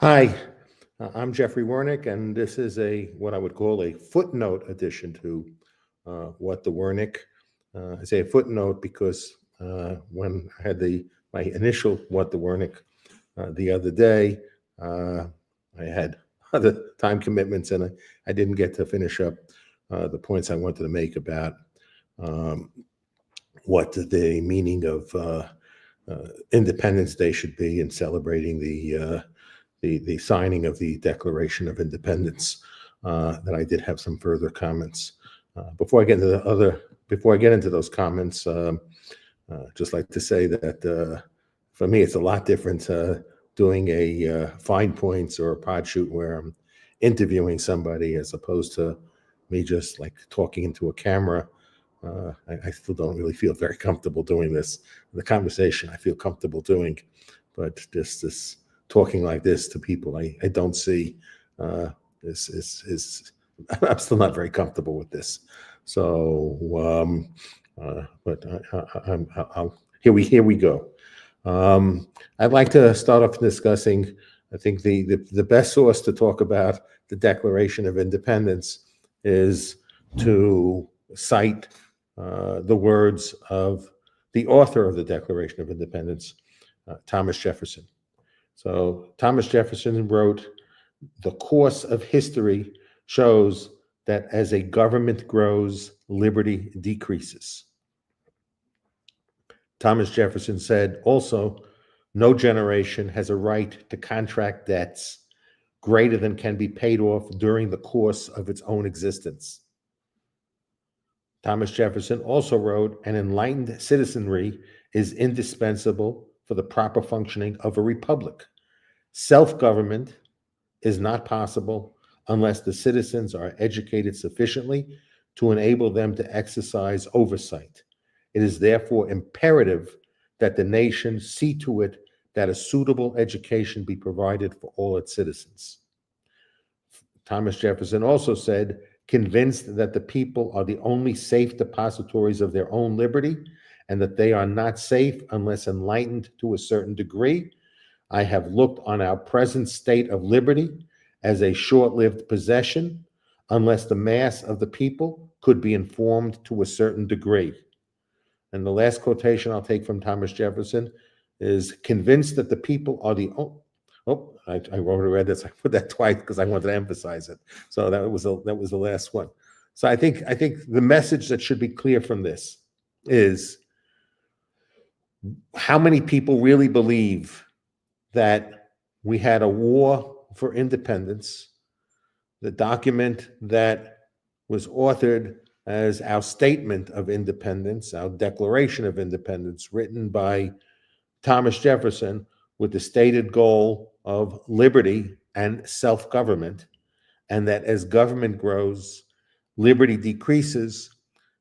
Hi, I'm Jeffrey Wernick, and this is what I would call a footnote addition to What the Wernick. I say a footnote because when I had my initial What the Wernick the other day, I had other time commitments, and I didn't get to finish up the points I wanted to make about um, what the meaning of Independence Day should be in celebrating the signing of the Declaration of Independence. That I did have some further comments. Before I get into those comments, just like to say that for me, it's a lot different doing a fine points or a pod shoot where I'm interviewing somebody as opposed to me just like talking into a camera. I still don't really feel very comfortable doing this. The conversation I feel comfortable doing, but just this talking like this to people I don't see is I'm still not very comfortable with this. So, but here we go. I'd like to start off discussing. I think the best source to talk about the Declaration of Independence is to cite the words of the author of the Declaration of Independence, Thomas Jefferson. So Thomas Jefferson wrote, "The course of history shows that as a government grows, liberty decreases." Thomas Jefferson said also, "No generation has a right to contract debts greater than can be paid off during the course of its own existence." Thomas Jefferson also wrote, "An enlightened citizenry is indispensable for the proper functioning of a republic. Self-government is not possible unless the citizens are educated sufficiently to enable them to exercise oversight. It is therefore imperative that the nation see to it that a suitable education be provided for all its citizens." Thomas Jefferson also said, "Convinced that the people are the only safe depositories of their own liberty, and that they are not safe unless enlightened to a certain degree, I have looked on our present state of liberty as a short-lived possession, unless the mass of the people could be informed to a certain degree." And the last quotation I'll take from Thomas Jefferson is, "Convinced that the people are the I already read this. I put that twice because I wanted to emphasize it. So that was the last one. So I think the message that should be clear from this is how many people really believe that we had a war for independence. The document that was authored as our statement of independence, our Declaration of Independence, written by Thomas Jefferson with the stated goal of liberty and self-government, and that as government grows, liberty decreases.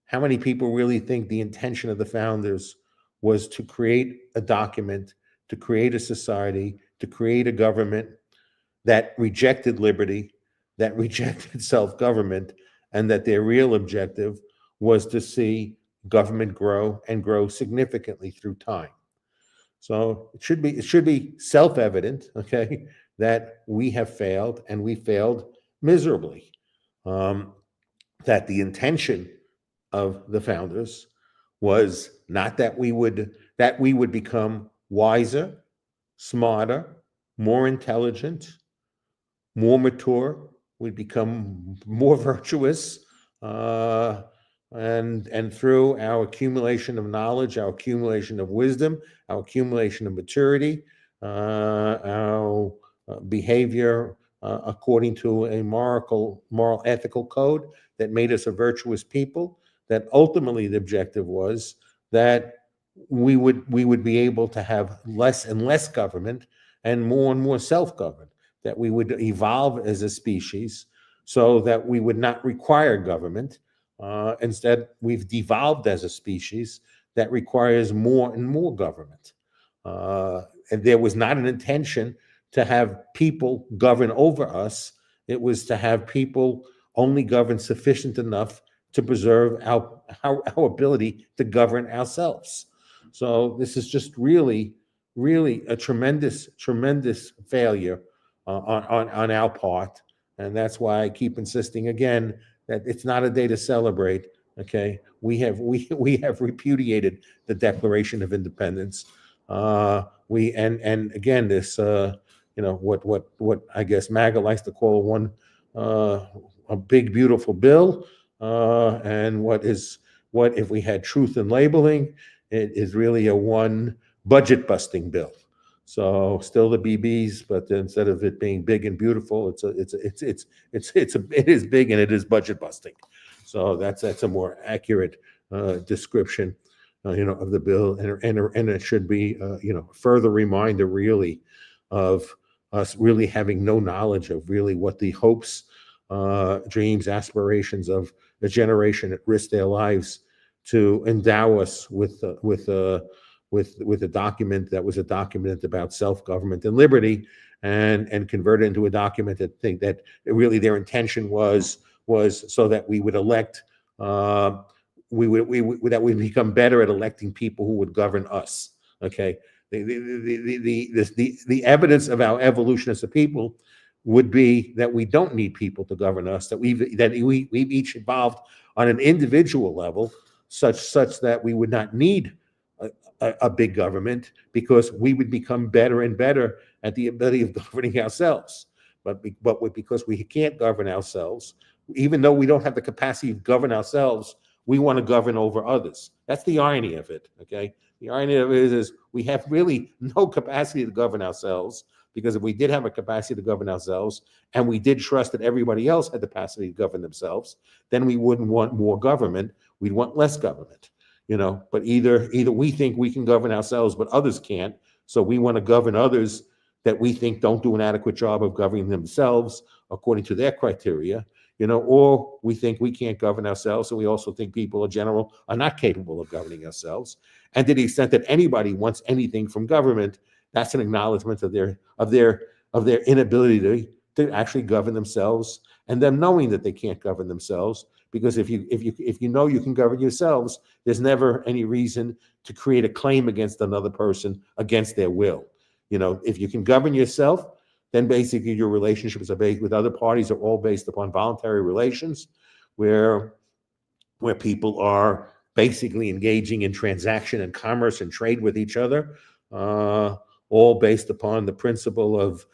How many people really think the intention of the founders was to create a document, to create a society, to create a government that rejected liberty, that rejected self-government, and that their real objective was to see government grow and grow significantly through time? So it should be self-evident, okay, that we have failed and we failed miserably. Um, that the intention of the founders was not that we would become wiser, smarter, more intelligent, more mature, we'd become more virtuous, uh, and through our accumulation of knowledge, our accumulation of wisdom, our accumulation of maturity, our behavior according to a moral, ethical code that made us a virtuous people. That ultimately the objective was that we would be able to have less and less government and more self-government. That we would evolve as a species so that we would not require government. Instead, we've devolved as a species that requires more and more government. And there was not an intention to have people govern over us. It was to have people only govern sufficient enough to preserve our ability to govern ourselves. So this is just really, really a tremendous failure on our part, and that's why I keep insisting again that it's not a day to celebrate. Okay, we have repudiated the Declaration of Independence. We and again this what I guess MAGA likes to call uh, a big beautiful bill, and what if we had truth in labeling, it is really a one budget busting bill. So still the BBs, but instead of it being big and beautiful, it is big and it is budget busting. So that's a more accurate description, of the bill, and it should be, further reminder really of us really having no knowledge of really what the hopes, dreams, aspirations of a generation that risked their lives to endow us with a document that was a document about self-government and liberty, and convert it into a document that think that really their intention was so that we would elect, that we become better at electing people who would govern us. Okay, the evidence of our evolution as a people would be that we don't need people to govern us, that we've each evolved on an individual level such that we would not need a big government, because we would become better and better at the ability of governing ourselves. But because we can't govern ourselves, even though we don't have the capacity to govern ourselves, we want to govern over others. That's the irony of it. Okay, the irony of it is we have really no capacity to govern ourselves, because if we did have a capacity to govern ourselves, and we did trust that everybody else had the capacity to govern themselves, then we wouldn't want more government. We'd want less government. But either we think we can govern ourselves, but others can't, so we want to govern others that we think don't do an adequate job of governing themselves according to their criteria, or we think we can't govern ourselves, and we also think people in general are not capable of governing ourselves. And to the extent that anybody wants anything from government, that's an acknowledgement of their inability to actually govern themselves, and them knowing that they can't govern themselves. Because if you know you can govern yourselves, there's never any reason to create a claim against another person against their will. If you can govern yourself, then basically your relationships with other parties are all based upon voluntary relations, where people are basically engaging in transaction and commerce and trade with each other, all based upon the principle of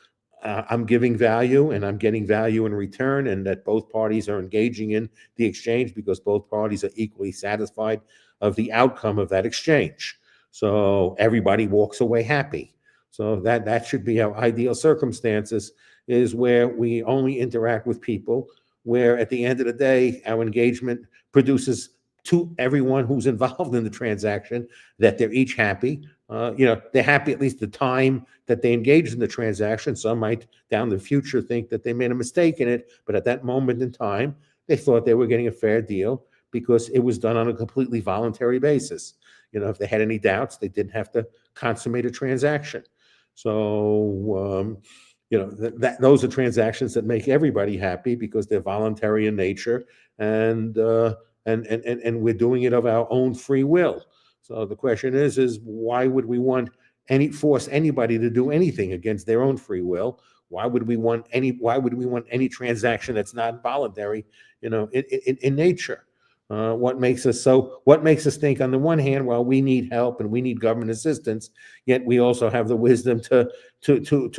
I'm giving value and I'm getting value in return, and that both parties are engaging in the exchange because both parties are equally satisfied of the outcome of that exchange. So everybody walks away happy. So that should be our ideal circumstances, is where we only interact with people where at the end of the day, our engagement produces to everyone who's involved in the transaction that they're each happy. They're happy at least the time that they engaged in the transaction. Some might down the future think that they made a mistake in it, but at that moment in time, they thought they were getting a fair deal because it was done on a completely voluntary basis. If they had any doubts, they didn't have to consummate a transaction. So, those are transactions that make everybody happy because they're voluntary in nature, and we're doing it of our own free will. So the question is why would we want force anybody to do anything against their own free will? Why would we want any transaction that's not voluntary, in nature? What makes us think, on the one hand, while we need help and we need government assistance, yet we also have the wisdom to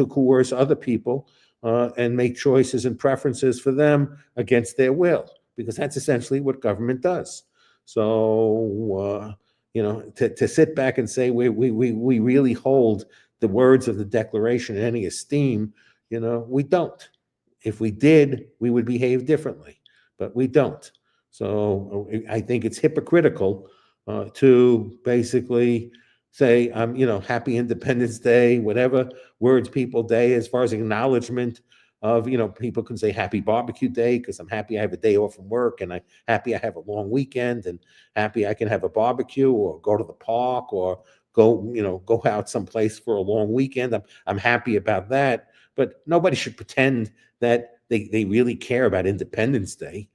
coerce other people, and make choices and preferences for them against their will, because that's essentially what government does. So, to sit back and say we really hold the words of the Declaration in any esteem, we don't. If we did, we would behave differently, but we don't. So I think it's hypocritical to basically say, happy Independence Day, whatever words people day, as far as acknowledgement of, people can say happy barbecue day because I'm happy I have a day off from work, and I'm happy I have a long weekend, and happy I can have a barbecue or go to the park or go out someplace for a long weekend. I'm happy about that, but nobody should pretend that they really care about Independence Day,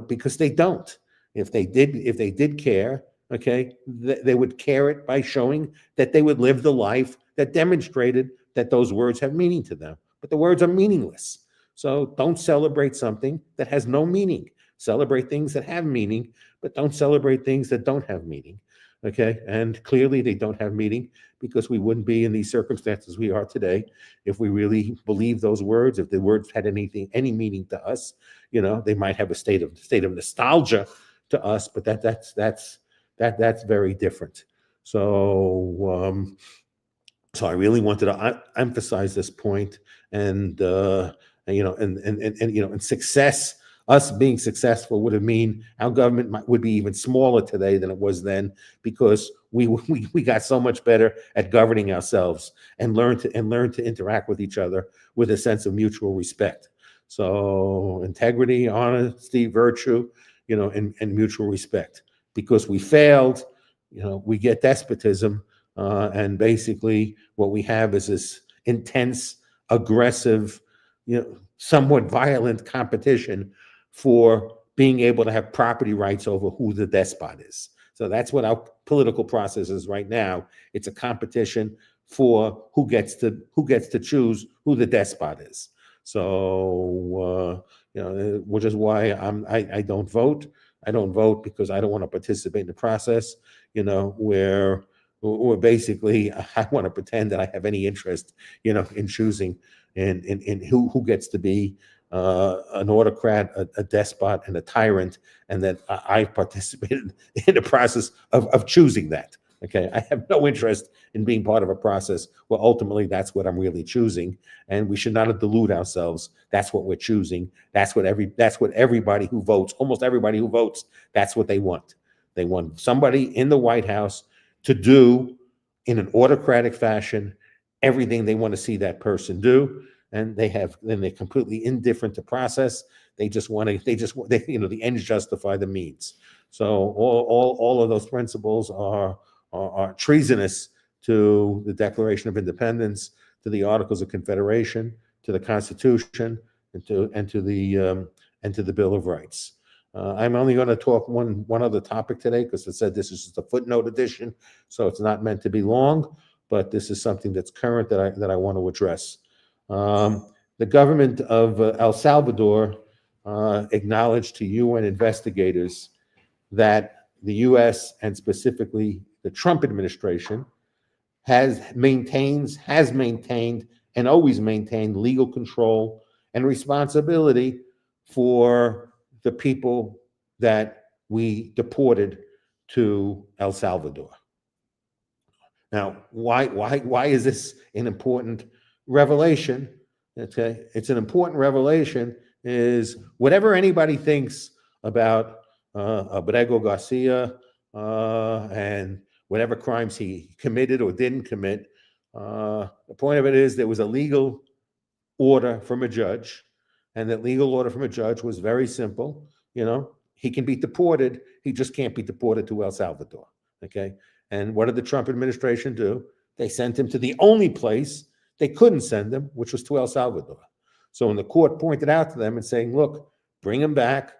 because they don't. If they did care, okay, they would care it by showing that they would live the life that demonstrated that those words have meaning to them. but the words are meaningless. So don't celebrate something that has no meaning. Celebrate things that have meaning, but don't celebrate things that don't have meaning. Okay, and clearly they don't have meaning because we wouldn't be in these circumstances we are today if we really believed those words. If the words had any meaning to us, they might have a state of nostalgia to us, but that's very different. So I really wanted to emphasize this point, and success. Us being successful would have mean our government would be even smaller today than it was then, because we got so much better at governing ourselves and learn to interact with each other with a sense of mutual respect. So integrity, honesty, virtue, and mutual respect. Because we failed, we get despotism. And basically, what we have is this intense, aggressive, somewhat violent competition for being able to have property rights over who the despot is. So that's what our political process is right now. It's a competition for who gets to choose who the despot is. So which is why I don't vote. I don't vote because I don't want to participate in the process. Where basically I want to pretend that I have any interest, in choosing in who gets to be an autocrat, a despot, and a tyrant, and that I participated in the process of choosing that. Okay, I have no interest in being part of a process where ultimately that's what I'm really choosing, and we should not delude ourselves. That's what we're choosing. That's what everybody who votes, almost everybody who votes, that's what they want. They want somebody in the White House to do, in an autocratic fashion, everything they want to see that person do, and they're completely indifferent to process. They just want to. The ends justify the means. So all of those principles are treasonous to the Declaration of Independence, to the Articles of Confederation, to the Constitution, and to the Bill of Rights. I'm only going to talk one other topic today because it said this is just a footnote edition, so it's not meant to be long. But this is something that's current that I want to address. The government of El Salvador acknowledged to UN investigators that the U.S. and specifically the Trump administration has maintained and always maintained legal control and responsibility for the people that we deported to El Salvador. Now, why is this an important revelation? Okay, it's an important revelation. Is whatever anybody thinks about Abrego Garcia and whatever crimes he committed or didn't commit, the point of it is there was a legal order from a judge, and that legal order from a judge was very simple. He can be deported. He just can't be deported to El Salvador. Okay. And what did the Trump administration do? They sent him to the only place they couldn't send him, which was to El Salvador. So when the court pointed out to them and saying, look, bring him back,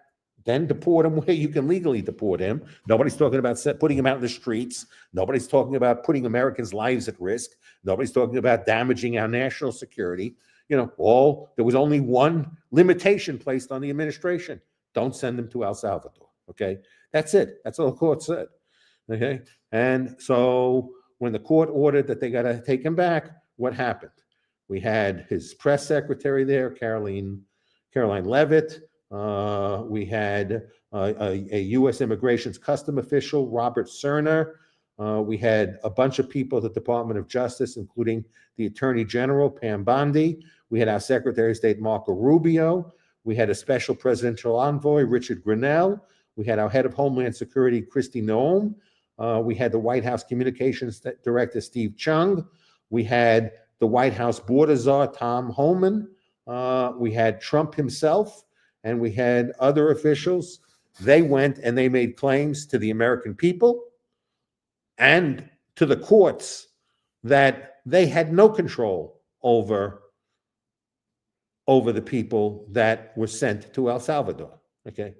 then deport him where you can legally deport him. Nobody's talking about putting him out in the streets. Nobody's talking about putting Americans' lives at risk. Nobody's talking about damaging our national security. There was only one limitation placed on the administration. Don't send them to El Salvador. Okay. That's it. That's all the court said. Okay. And so when the court ordered that they got to take him back, what happened? We had his press secretary there, Caroline Leavitt. We had a U.S. Immigration's custom official, Robert Cerner. We had a bunch of people at the Department of Justice, including the Attorney General, Pam Bondi. We had our Secretary of State, Marco Rubio. We had a special presidential envoy, Richard Grenell. We had our head of Homeland Security, Kristi Noem. We had the White House Communications Director, Steve Chung. We had the White House border czar, Tom Homan. We had Trump himself, and we had other officials. They went and they made claims to the American people and to the courts that they had no control over the people that were sent to El Salvador. Okay,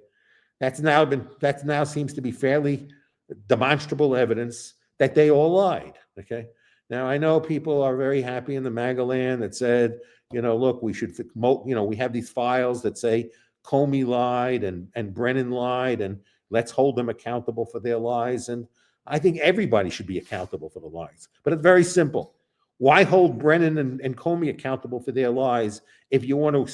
that now seems to be fairly demonstrable evidence that they all lied. Okay, Now, I know people are very happy in the MAGA land that said, look, we should, we have these files that say Comey lied and Brennan lied, and let's hold them accountable for their lies. And I think everybody should be accountable for the lies. But it's very simple. Why hold Brennan and Comey accountable for their lies if you want to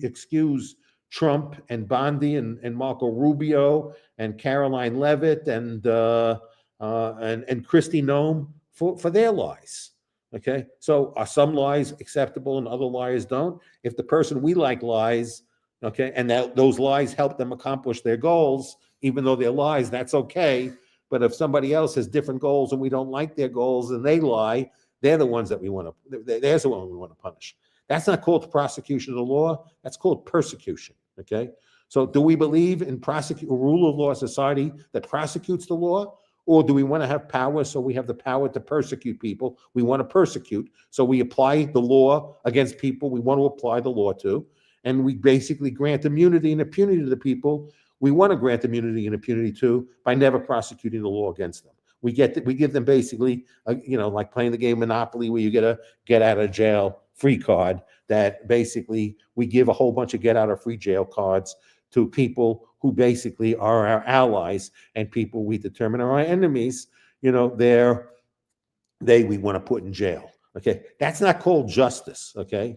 excuse Trump and Bondi and Marco Rubio and Caroline Levitt and Kristi Noem for their lies? Okay, so are some lies acceptable and other lies don't? If the person we like lies, okay, and those lies help them accomplish their goals, even though they're lies, that's okay. But if somebody else has different goals and we don't like their goals and they lie, they're the ones that we want to, there's the one we want to punish. That's not called prosecution of the law. That's called persecution, okay? So do we believe in a rule of law society that prosecutes the law? Or do we want to have power so we have the power to persecute people we want to persecute? So we apply the law against people we want to apply the law to, and we basically grant immunity and impunity to the people we want to grant immunity and impunity to by never prosecuting the law against them. We give them basically, like playing the game Monopoly, where you get a get out of jail free card. That basically we give a whole bunch of get out of free jail cards to people who basically are our allies and people we determine are our enemies. We want to put in jail. Okay, that's not called justice. Okay,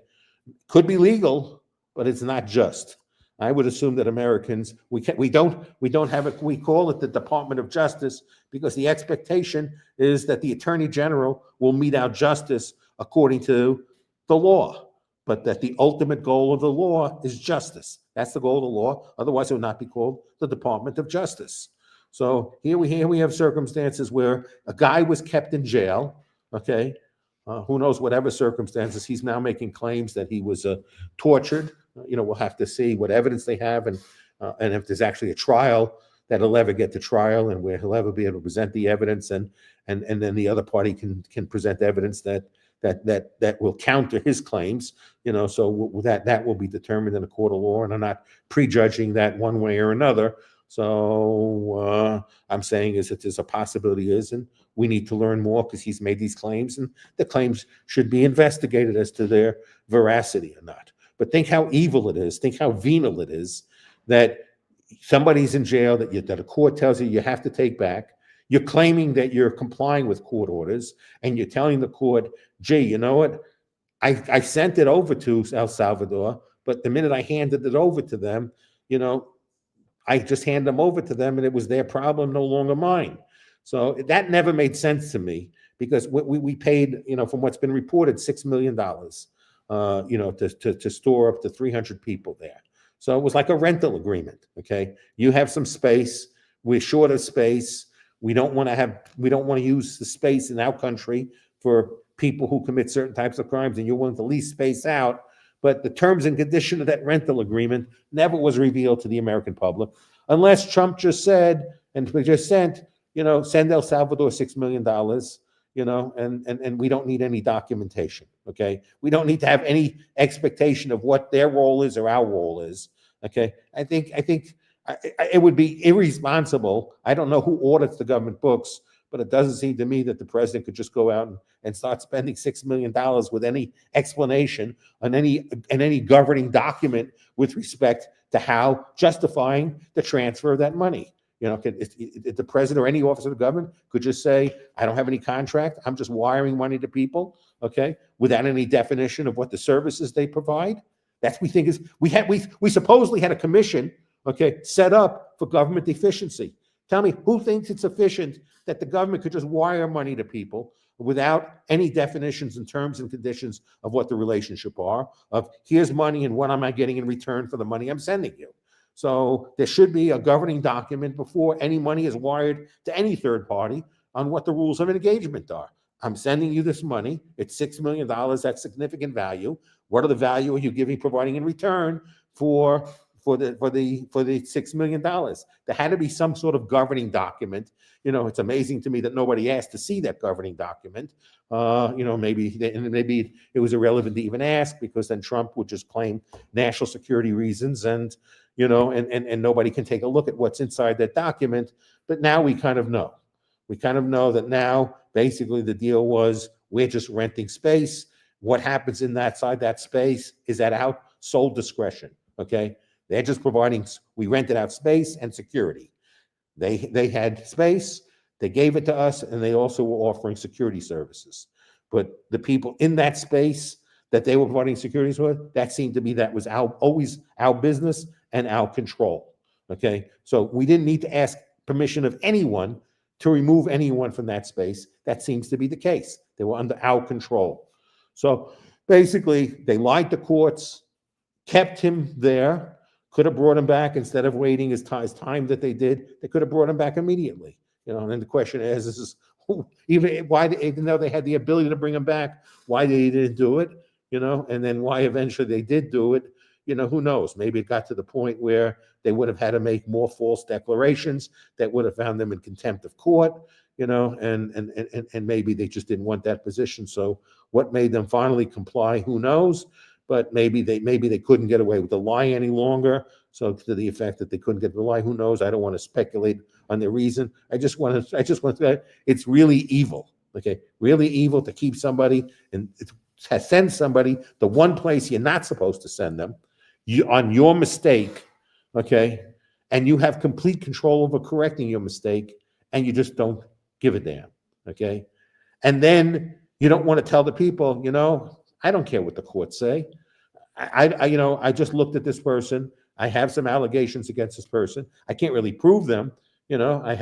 could be legal, but it's not just. I would assume that Americans, we don't have we call it the Department of Justice because the expectation is that the Attorney General will mete out justice according to the law, but that the ultimate goal of the law is justice. That's the goal of the law. Otherwise, it would not be called the Department of Justice. So here we have circumstances where a guy was kept in jail. Okay, who knows whatever circumstances. He's now making claims that he was tortured. We'll have to see what evidence they have, and if there's actually a trial, that he'll ever get to trial, and where he'll ever be able to present the evidence, and then the other party can present evidence that will counter his claims. So that will be determined in a court of law, and I'm not prejudging that one way or another. So I'm saying is that there's a possibility and we need to learn more because he's made these claims, and the claims should be investigated as to their veracity or not. But think how evil it is. Think how venal it is that somebody's in jail that a court tells you have to take back. You're claiming that you're complying with court orders, and you're telling the court, gee, you know what? I sent it over to El Salvador, but the minute I handed it over to them, I just handed them over to them, and it was their problem, no longer mine. So that never made sense to me, because we paid, from what's been reported, $6 million. To store up to 300 people there. So it was like a rental agreement. Okay, you have some space. We're short of space. We don't want to use the space in our country for people who commit certain types of crimes, and you're willing to lease space out. But the terms and condition of that rental agreement never was revealed to the American public, unless Trump just said and just sent, send El Salvador $6 million. And we don't need any documentation, okay? We don't need to have any expectation of what their role is or our role is, okay? I think it would be irresponsible. I don't know who audits the government books, but it doesn't seem to me that the president could just go out and start spending $6 million with any explanation on any governing document with respect to how justifying the transfer of that money. If the president or any officer of the government could just say, I don't have any contract, I'm just wiring money to people, okay, without any definition of what the services they provide. That's we think is we supposedly had a commission, okay, set up for government efficiency. Tell me, who thinks it's efficient that the government could just wire money to people without any definitions and terms and conditions of what the relationship are, of here's money and what am I getting in return for the money I'm sending you? So there should be a governing document before any money is wired to any third party on what the rules of engagement are. I'm sending you this money. It's $6 million. That's significant value. What are the value are you providing in return for the $6 million? There had to be some sort of governing document. It's amazing to me that nobody asked to see that governing document. Maybe it was irrelevant to even ask, because then Trump would just claim national security reasons, and nobody can take a look at what's inside that document. But now we kind of know. We kind of know that now basically the deal was We're just renting space. What happens inside that space is at our sole discretion, okay? They're just providing, we rented out space and security. They had space, they gave it to us, and they also were offering security services. But the people in that space that they were providing security for, that seemed to be, that was always our business and our control, okay? So we didn't need to ask permission of anyone to remove anyone from that space. That seems to be the case. They were under our control. So basically, they lied to courts, kept him there, could have brought him back instead of waiting his time that they did. They could have brought him back immediately. And then the question is even though they had the ability to bring him back, why they didn't do it, and then why eventually they did do it, who knows? Maybe it got to the point where they would have had to make more false declarations that would have found them in contempt of court, and maybe they just didn't want that position. So what made them finally comply, who knows? But maybe they couldn't get away with the lie any longer. So to the effect that they couldn't get the lie, who knows? I don't want to speculate on the reason. I just want to say it's really evil. Okay, really evil to keep somebody and to send somebody the one place you're not supposed to send them, on your mistake, okay, and you have complete control over correcting your mistake, and you just don't give a damn, okay? And then you don't want to tell the people, I don't care what the courts say. I just looked at this person. I have some allegations against this person. I can't really prove them. I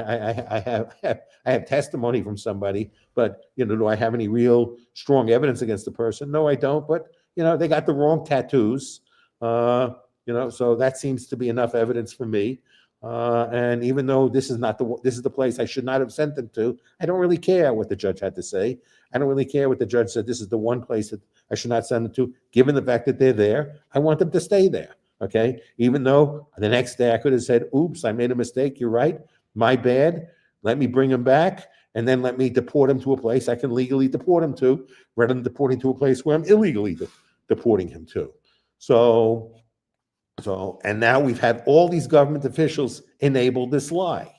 have testimony from somebody, but do I have any real strong evidence against the person? No, I don't. But they got the wrong tattoos. So that seems to be enough evidence for me. And even though this is the place I should not have sent them to, I don't really care what the judge had to say. I don't really care what the judge said. This is the one place that I should not send them to. Given the fact that they're there, I want them to stay there. Okay. Even though the next day I could have said, oops, I made a mistake. You're right. My bad. Let me bring him back, and then let me deport him to a place I can legally deport him to, rather than deporting to a place where I'm illegally deporting him to. So, and now we've had all these government officials enable this lie.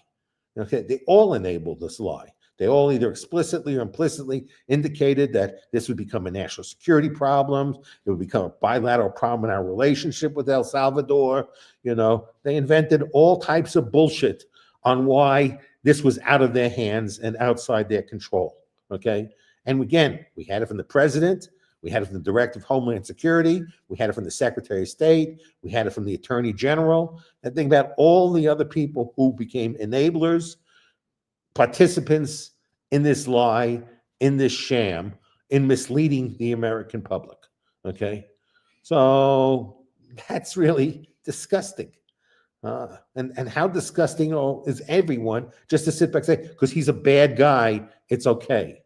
Okay, they all enabled this lie. They all either explicitly or implicitly indicated that this would become a national security problem. It would become a bilateral problem in our relationship with El Salvador. They invented all types of bullshit on why this was out of their hands and outside their control. Okay, and again, we had it from the president. We had it from the Director of Homeland Security. We had it from the Secretary of State. We had it from the Attorney General. And think about all the other people who became enablers, participants in this lie, in this sham, in misleading the American public. Okay? So that's really disgusting. And how disgusting is everyone just to sit back and say, because he's a bad guy, it's okay.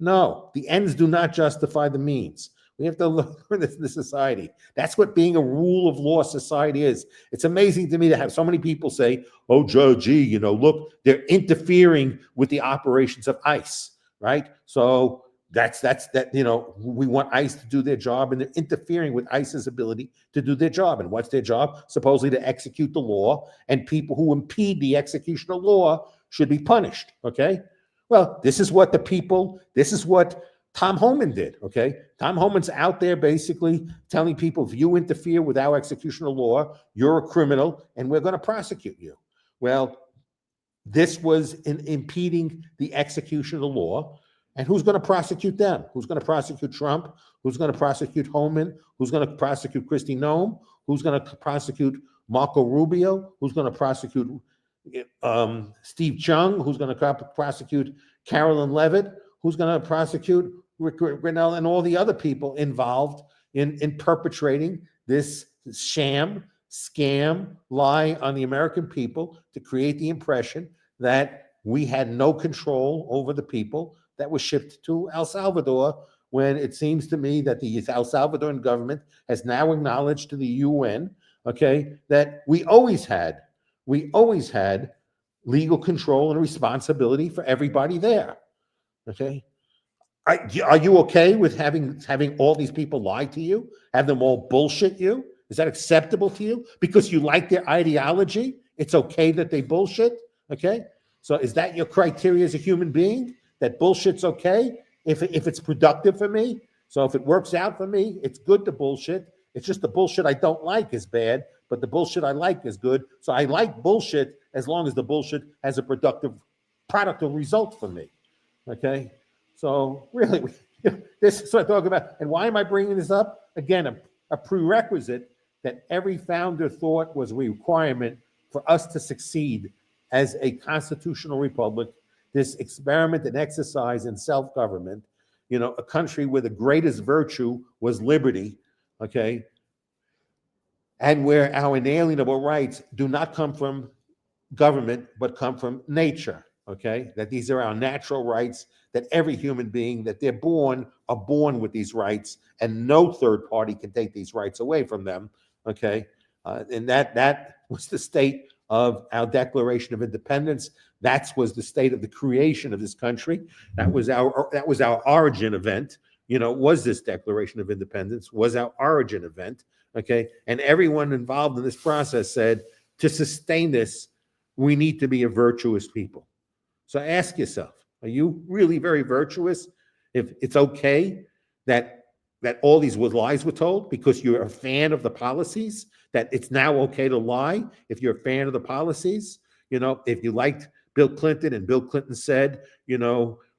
No, the ends do not justify the means. We have to learn this in the society. That's what being a rule of law society is. It's amazing to me to have so many people say, oh, gee, look, they're interfering with the operations of ICE, right? So that's we want ICE to do their job, and they're interfering with ICE's ability to do their job. And what's their job? Supposedly to execute the law, and people who impede the execution of law should be punished, okay? Well, this is what Tom Homan did, okay? Tom Homan's out there basically telling people, if you interfere with our execution of law, you're a criminal, and we're going to prosecute you. Well, this was impeding the execution of the law, and who's going to prosecute them? Who's going to prosecute Trump? Who's going to prosecute Homan? Who's going to prosecute Kristi Noem? Who's going to prosecute Marco Rubio? Who's going to prosecute Steve Chung? Who's going to prosecute Carolyn Levitt? Who's going to prosecute Rick Grinnell and all the other people involved in perpetrating this sham, scam, lie on the American people to create the impression that we had no control over the people that was shipped to El Salvador, when it seems to me that the El Salvadoran government has now acknowledged to the UN, okay, that we always had legal control and responsibility for everybody there. Okay, are you okay with having all these people lie to you, have them all bullshit you? Is that acceptable to you? Because you like their ideology, it's okay that they bullshit? Okay, so is that your criteria as a human being, that bullshit's okay? if it's productive for me. So if it works out for me, it's good to bullshit. It's just the bullshit I don't like is bad, but the bullshit I like is good. So I like bullshit as long as the bullshit has a productive product or result for me. Okay? So really, this is what I talk about. And why am I bringing this up? Again, a prerequisite that every founder thought was a requirement for us to succeed as a constitutional republic, this experiment and exercise in self-government, a country where the greatest virtue was liberty, okay, and where our inalienable rights do not come from government, but come from nature, okay, that these are our natural rights, that every human being, that are born with these rights, and no third party can take these rights away from them, okay, and that was the state of our Declaration of Independence. That was the state of the creation of this country. That was our origin event. Was this Declaration of Independence was our origin event. Okay, and everyone involved in this process said, to sustain this, we need to be a virtuous people. So ask yourself, are you really very virtuous if it's okay that all these lies were told because you're a fan of the policies, that it's now okay to lie if you're a fan of the policies? If you liked Bill Clinton and Bill Clinton said,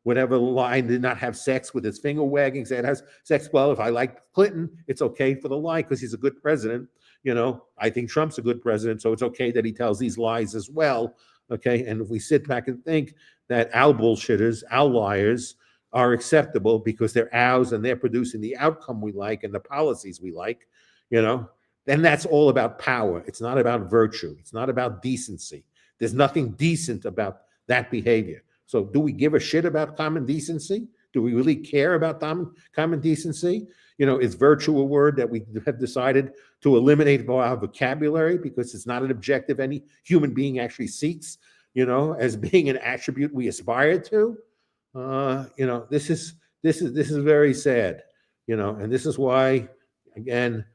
whatever line did not have sex with his finger wagging, said it has sex. Well, if I like Clinton, it's okay for the lie because he's a good president. I think Trump's a good president, so it's okay that he tells these lies as well. Okay, and if we sit back and think that our bullshitters, our liars, are acceptable because they're ours and they're producing the outcome we like and the policies we like, then that's all about power. It's not about virtue. It's not about decency. There's nothing decent about that behavior. So do we give a shit about common decency? Do we really care about common decency? Is virtue a word that we have decided to eliminate from our vocabulary because it's not an objective any human being actually seeks, as being an attribute we aspire to? This is very sad, and this is why, again,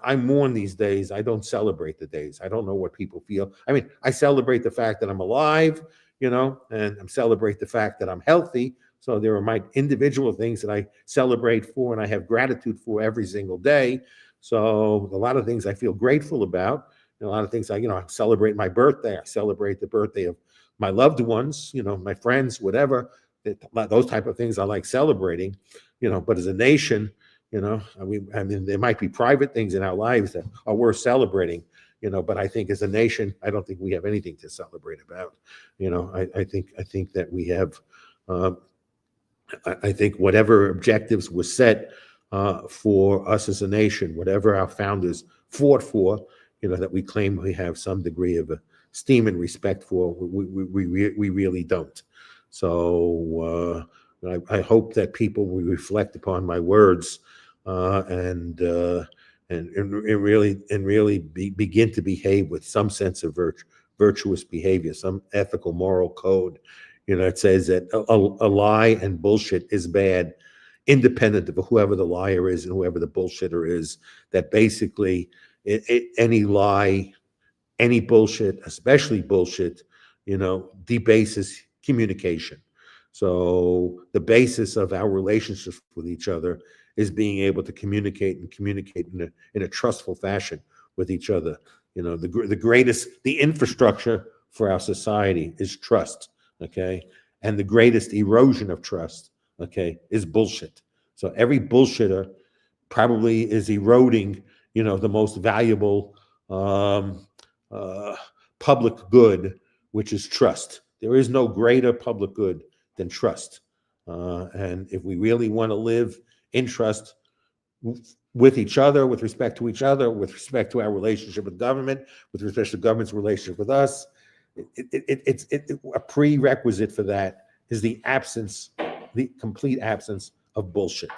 I mourn these days. I don't celebrate the days. I don't know what people feel. I mean, I celebrate the fact that I'm alive, and I celebrate the fact that I'm healthy. So there are my individual things that I celebrate for and I have gratitude for every single day. So a lot of things I feel grateful about, and a lot of things I celebrate my birthday. I celebrate the birthday of my loved ones, my friends, whatever. Those type of things I like celebrating, but as a nation, I mean, there might be private things in our lives that are worth celebrating, but I think as a nation, I don't think we have anything to celebrate about. I think that we have, I think whatever objectives were set for us as a nation, whatever our founders fought for, that we claim we have some degree of esteem and respect for, we really don't. So I hope that people will reflect upon my words and really begin to behave with some sense of virtuous behavior, some ethical moral code. It says that a lie and bullshit is bad, independent of whoever the liar is and whoever the bullshitter is. That basically any lie, any bullshit, especially bullshit, debases communication. So the basis of our relationships with each other is being able to communicate in a trustful fashion with each other. The infrastructure for our society is trust. Okay. And the greatest erosion of trust, okay, is bullshit. So every bullshitter probably is eroding, the most valuable public good, which is trust. There is no greater public good than trust. And if we really want to live in trust with each other, with respect to each other, with respect to our relationship with government, with respect to government's relationship with us, it's a prerequisite for that is the complete absence of bullshit.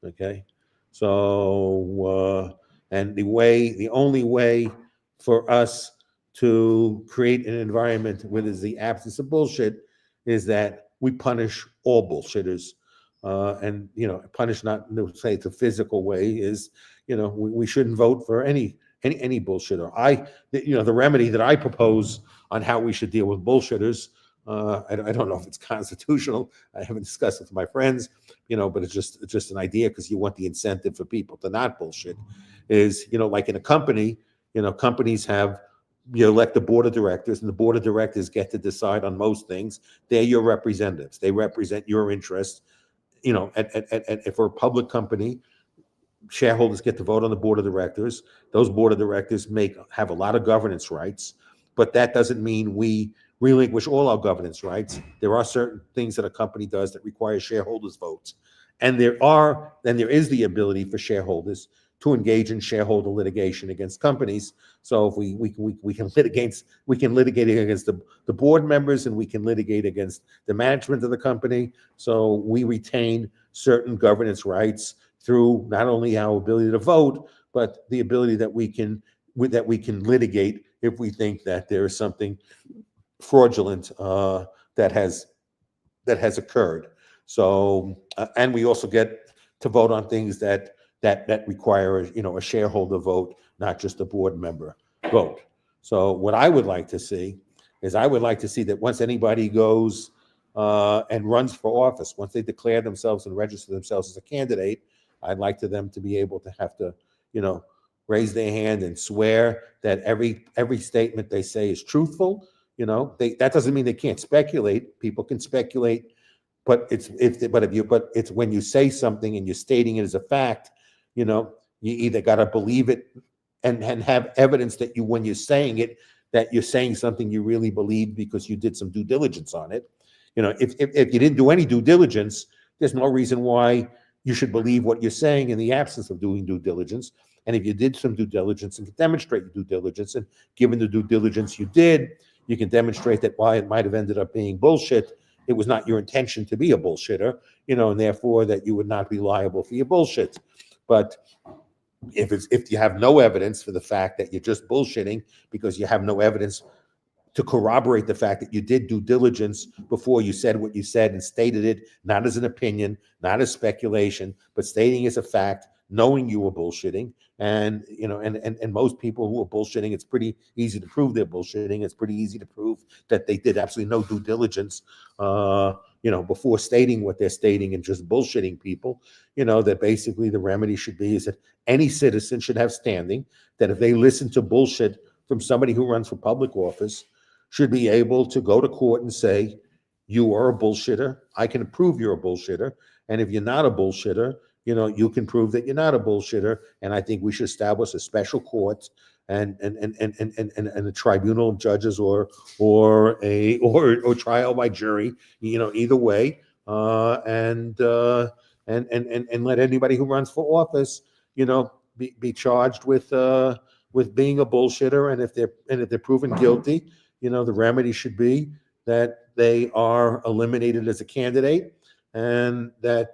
Okay, so and the only way for us to create an environment where there's the absence of bullshit is that we punish all bullshitters, and punish not say it's a physical way is we shouldn't vote for any bullshitter. The remedy that I propose on how we should deal with bullshitters I don't know if it's constitutional. I haven't discussed it with my friends, but it's just an idea because you want the incentive for people to not bullshit. Is, like in a company, companies have, you elect the board of directors, and the board of directors get to decide on most things. They're your representatives. They represent your interests. For a public company, shareholders get to vote on the board of directors. Those board of directors have a lot of governance rights, but that doesn't mean we relinquish all our governance rights. There are certain things that a company does that require shareholders' votes, and there is the ability for shareholders to engage in shareholder litigation against companies. So if we can litigate against the board members, and we can litigate against the management of the company. So we retain certain governance rights through not only our ability to vote, but the ability that we can litigate if we think that there is something fraudulent that has occurred. So and we also get to vote on things that require a shareholder vote, not just a board member vote. So what I would like to see is that once anybody goes and runs for office, once they declare themselves and register themselves as a candidate, I'd like them to be able to have to, raise their hand and swear that every statement they say is truthful. That doesn't mean they can't speculate. People can speculate, but it's when you say something and you're stating it as a fact, you either got to believe it and have evidence that when you're saying it, that you're saying something you really believe because you did some due diligence on it. If you didn't do any due diligence, there's no reason why you should believe what you're saying in the absence of doing due diligence. And if you did some due diligence and can demonstrate your due diligence, and given the due diligence you did, you can demonstrate that while it might have ended up being bullshit, it was not your intention to be a bullshitter, and therefore that you would not be liable for your bullshit. But if you have no evidence for the fact that you're just bullshitting because you have no evidence to corroborate the fact that you did due diligence before you said what you said and stated it, not as an opinion, not as speculation, but stating as a fact, knowing you were bullshitting. And, and most people who are bullshitting, it's pretty easy to prove they're bullshitting. It's pretty easy to prove that they did absolutely no due diligence, before stating what they're stating and just bullshitting people. That basically the remedy should be is that any citizen should have standing, that if they listen to bullshit from somebody who runs for public office, should be able to go to court and say, you are a bullshitter. I can prove you're a bullshitter. And if you're not a bullshitter, you can prove that you're not a bullshitter. And I think we should establish a special court and a tribunal of judges or trial by jury, either way, and let anybody who runs for office, be charged with being a bullshitter. And if they're proven guilty, the remedy should be that they are eliminated as a candidate, and that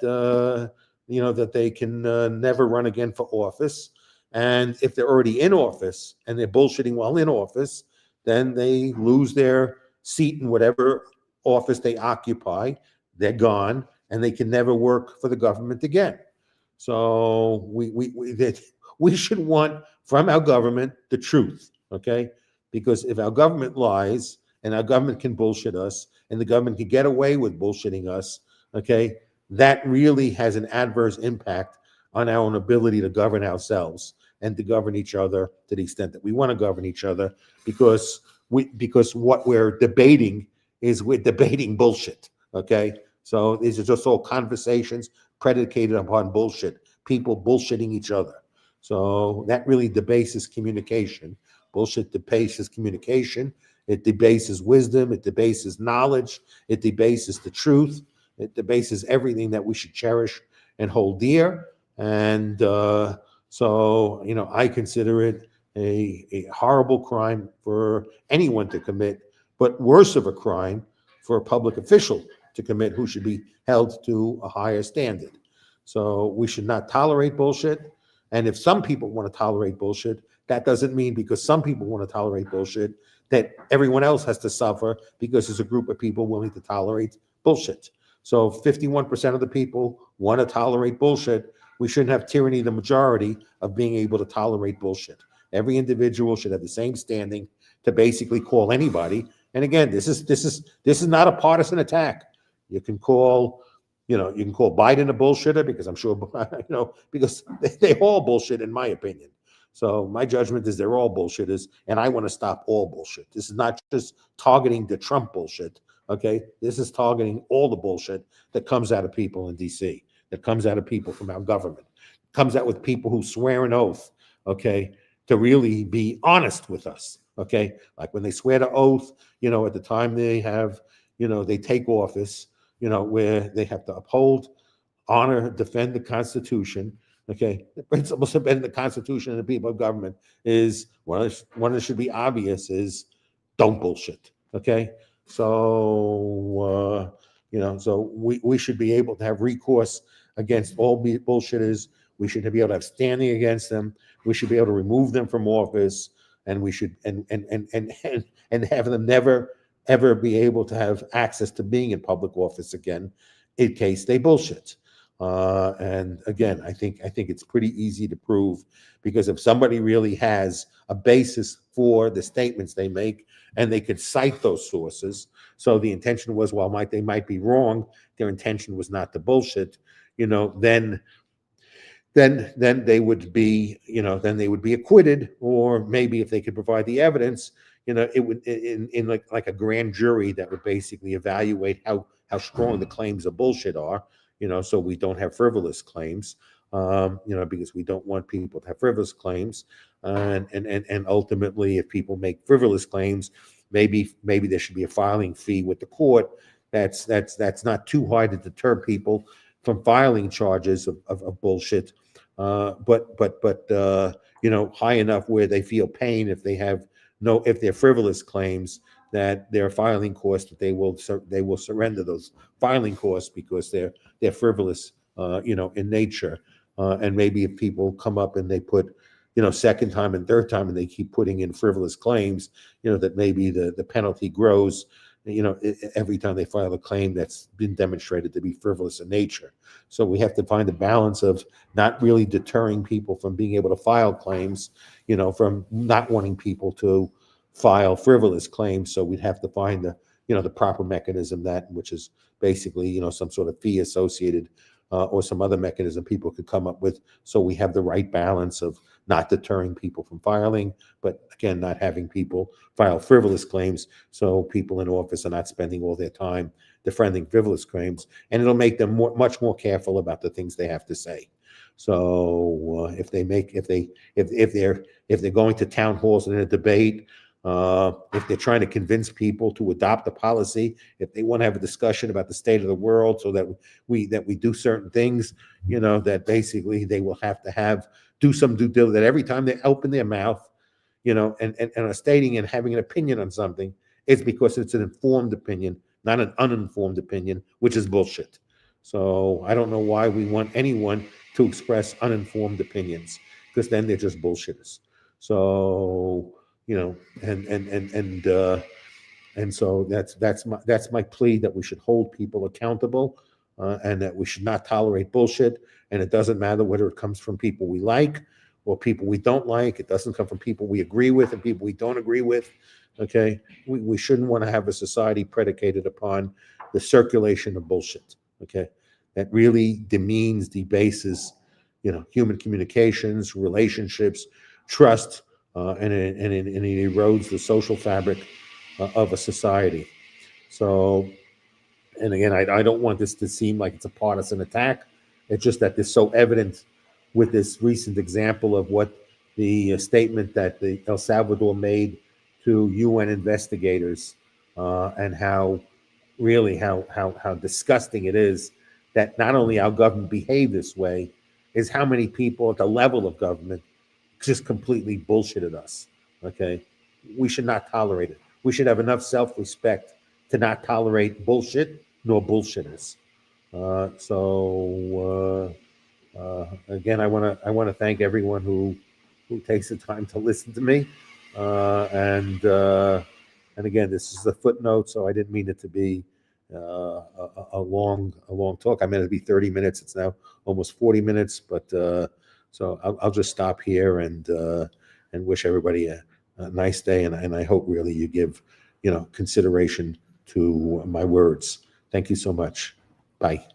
that they can never run again for office. And if they're already in office and they're bullshitting while in office, then they lose their seat in whatever office they occupy. They're gone, and they can never work for the government again. So we should want from our government the truth, okay? Because if our government lies and our government can bullshit us and the government can get away with bullshitting us, okay, that really has an adverse impact on our own ability to govern ourselves and to govern each other to the extent that we want to govern each other, because what we're debating bullshit, okay? So these are just all conversations predicated upon bullshit, people bullshitting each other. So that really debases communication. Bullshit debases communication. It debases wisdom. It debases knowledge. It debases the truth. It debases everything that we should cherish and hold dear. And so, I consider it a horrible crime for anyone to commit, but worse of a crime for a public official to commit, who should be held to a higher standard. So we should not tolerate bullshit. And if some people want to tolerate bullshit, that doesn't mean because some people want to tolerate bullshit that everyone else has to suffer because there's a group of people willing to tolerate bullshit. So 51% of the people want to tolerate bullshit. We shouldn't have tyranny of the majority of being able to tolerate bullshit. Every individual should have the same standing to basically call anybody And again, this is not a partisan attack. You can call, you can call Biden a bullshitter, because I'm sure, because they all bullshit, in my opinion. So my judgment is they're all bullshitters, and I want to stop all bullshit. This is not just targeting the Trump bullshit, okay? This is targeting all the bullshit that comes out of people in D.C., that comes out of people from our government, comes out with people who swear an oath, okay, to really be honest with us, okay? Like when they swear the oath, at the time they have, they take office, where they have to uphold, honor, defend the Constitution. Okay, the principles embedded in the Constitution and the people of government is one that should be obvious is don't bullshit. Okay, so so we should be able to have recourse against all bullshitters. We should be able to have standing against them. We should be able to remove them from office, and we should and have them never ever be able to have access to being in public office again, in case they bullshit. And again, I think it's pretty easy to prove, because if somebody really has a basis for the statements they make, and they could cite those sources, so the intention was, while they might be wrong, their intention was not to bullshit, then they would be, then they would be acquitted, or maybe if they could provide the evidence, it would in like a grand jury that would basically evaluate how strong the claims of bullshit are, so we don't have frivolous claims, because we don't want people to have frivolous claims, and ultimately, if people make frivolous claims, maybe there should be a filing fee with the court. That's not too hard to deter people from filing charges of bullshit, but high enough where they feel pain if they're frivolous claims, that their filing costs, that they will surrender those filing costs because they're frivolous, in nature. And maybe if people come up and they put, second time and third time, and they keep putting in frivolous claims, that maybe the penalty grows, every time they file a claim that's been demonstrated to be frivolous in nature. So we have to find a balance of not really deterring people from being able to file claims, from not wanting people to file frivolous claims. So we'd have to find the proper mechanism, which is basically, some sort of fee associated, or some other mechanism people could come up with, so we have the right balance of not deterring people from filing, but again, not having people file frivolous claims, so people in office are not spending all their time defending frivolous claims, and it'll make them much more careful about the things they have to say. So if they're going to town halls in a debate, if they're trying to convince people to adopt a policy, if they want to have a discussion about the state of the world, so that we do certain things, that basically they will have to do some due diligence, that every time they open their mouth, and are stating and having an opinion on something, it's because it's an informed opinion, not an uninformed opinion, which is bullshit. So I don't know why we want anyone to express uninformed opinions, because then they're just bullshitters. So and so that's my plea, that we should hold people accountable, and that we should not tolerate bullshit. And it doesn't matter whether it comes from people we like or people we don't like. It doesn't come from people we agree with and people we don't agree with. Okay, we shouldn't want to have a society predicated upon the circulation of bullshit. Okay, that really demeans, debases, human communications, relationships, trust, and it erodes the social fabric of a society. So, and again, I don't want this to seem like it's a partisan attack. It's just that it's so evident with this recent example of what the statement that the El Salvador made to UN investigators, and how disgusting it is that not only our government behave this way, is how many people at the level of government just completely bullshitted us. Okay, we should not tolerate it. We should have enough self-respect to not tolerate bullshit nor bullshitters. Again, I want to thank everyone who takes the time to listen to me. And again, this is a footnote, so I didn't mean it to be a long talk. I meant it to be 30 minutes. It's now almost 40 minutes, but so I'll just stop here and wish everybody a nice day. And I hope really you give consideration to my words. Thank you so much. Bye.